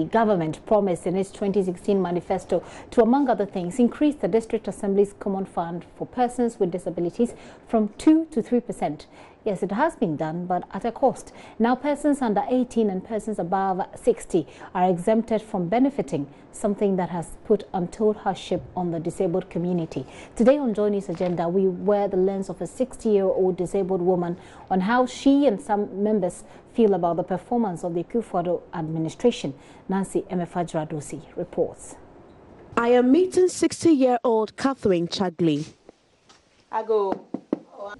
The government promised in its 2016 manifesto to, among other things, increase the District Assembly's Common Fund for persons with disabilities from 2 to 3%. Yes, it has been done, but at a cost. Now, persons under 18 and persons above 60 are exempted from benefiting, something that has put untold hardship on the disabled community. Today on JoyNews Agenda, we wear the lens of a 60-year-old disabled woman on how she and some members feel about the performance of the Akufo-Addo administration. Nancy Emefajra-Dosi reports. I am meeting 60-year-old Catherine Chadley.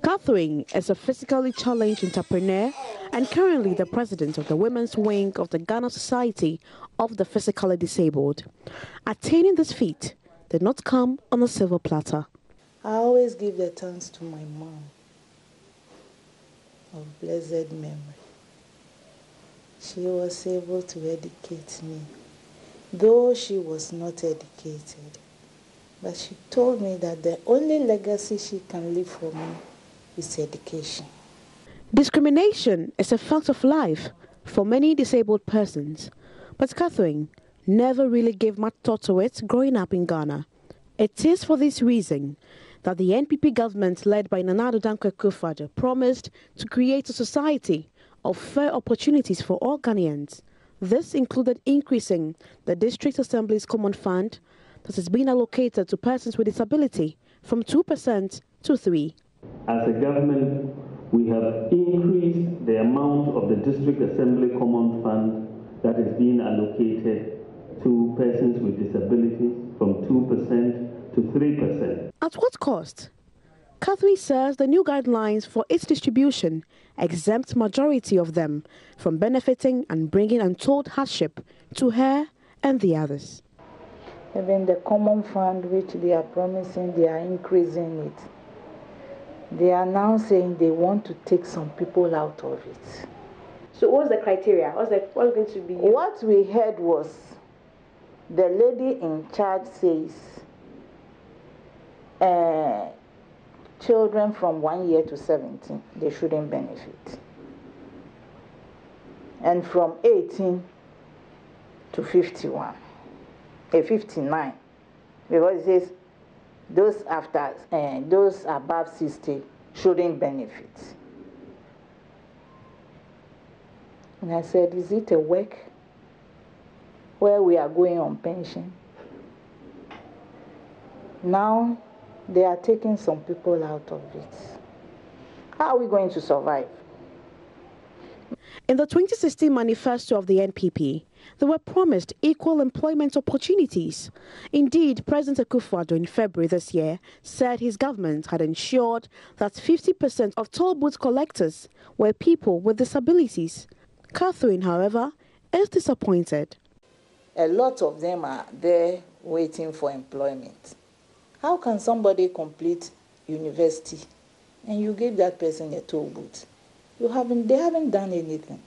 Catherine is a physically challenged entrepreneur and currently the president of the women's wing of the Ghana Society of the Physically Disabled. Attaining this feat did not come on a silver platter. I always give the thanks to my mom of blessed memory. She was able to educate me, though she was not educated. But she told me that the only legacy she can leave for me is education. Discrimination is a fact of life for many disabled persons, but Catherine never really gave much thought to it growing up in Ghana. It is for this reason that the NPP government led by Nana Addo Dankwa Akufo-Addo promised to create a society of fair opportunities for all Ghanaians. This included increasing the District Assembly's Common Fund that has been allocated to persons with disability from 2% to 3%. As a government, we have increased the amount of the District Assembly Common Fund that is being allocated to persons with disabilities from 2% to 3%. At what cost? Catherine says the new guidelines for its distribution exempt majority of them from benefiting and bringing untold hardship to her and the others. Even the common fund which they are promising, they are increasing it. They are now saying they want to take some people out of it. So what's the criteria? What's going to be? What we heard was the lady in charge says children from 1 year to 17, they shouldn't benefit. And from 18 to 59, because it says those above 60 shouldn't benefit. And I said, is it a work where we are going on pension? Now they are taking some people out of it. How are we going to survive? In the 2016 manifesto of the NPP, they were promised equal employment opportunities. Indeed, President Akufo-Addo in February this year said his government had ensured that 50% of toll booth collectors were people with disabilities. Catherine, however, is disappointed. A lot of them are there waiting for employment. How can somebody complete university and you give that person a toll booth? They haven't done anything.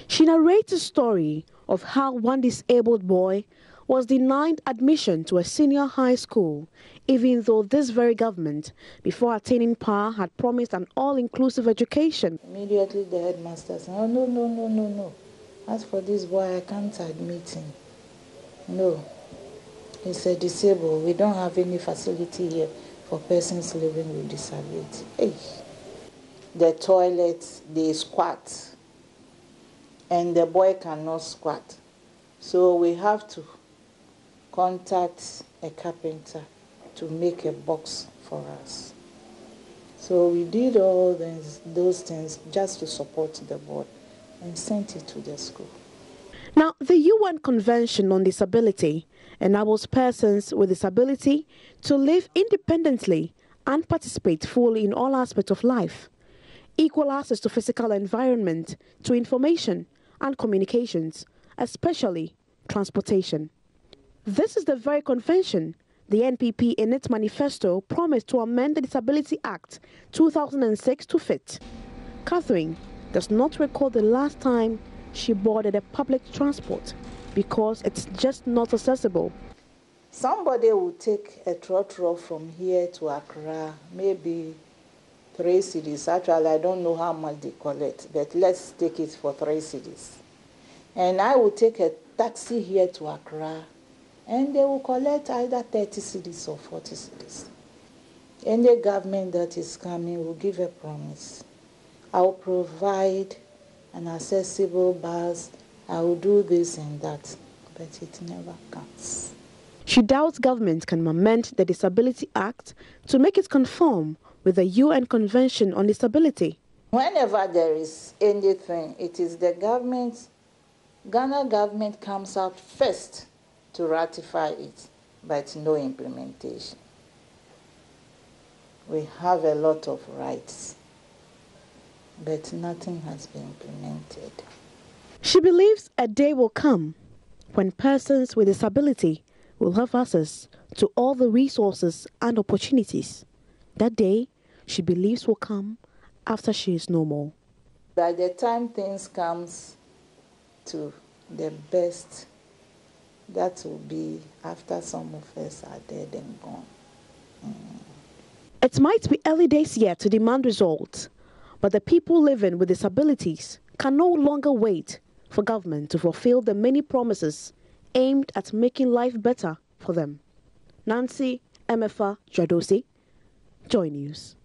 She narrates a story of how one disabled boy was denied admission to a senior high school, even though this very government, before attaining power, had promised an all-inclusive education. Immediately the headmaster said, oh, no. As for this boy, I can't admit him. No, he's a disabled. We don't have any facility here for persons living with disability. Hey. The toilets, they squat, and the boy cannot squat. So we have to contact a carpenter to make a box for us. So we did all those things just to support the boy and sent it to the school. Now, the UN Convention on Disability enables persons with disability to live independently and participate fully in all aspects of life. Equal access to physical environment, to information and communications, especially transportation. This is the very convention the NPP in its manifesto promised to amend the Disability Act 2006 to fit. Catherine does not recall the last time she boarded a public transport because it's just not accessible. Somebody will take a trotro from here to Accra, maybe 3 cedis. Actually, I don't know how much they collect, but let's take it for 3 cedis. And I will take a taxi here to Accra, and they will collect either 30 cedis or 40 cedis. Any government that is coming will give a promise. I will provide an accessible bus, I will do this and that, but it never comes. She doubts government can amend the Disability Act to make it conform with the UN Convention on Disability. Whenever there is anything, it is the government, Ghana government comes out first to ratify it, but no implementation. We have a lot of rights, but nothing has been implemented. She believes a day will come when persons with disability will have access to all the resources and opportunities. That day, she believes, will come after she is no more. By the time things comes to the best, that will be after some of us are dead and gone. It might be early days yet to demand results, but the people living with disabilities can no longer wait for government to fulfill the many promises aimed at making life better for them. Nancy Emefa Jadosi, Joy News.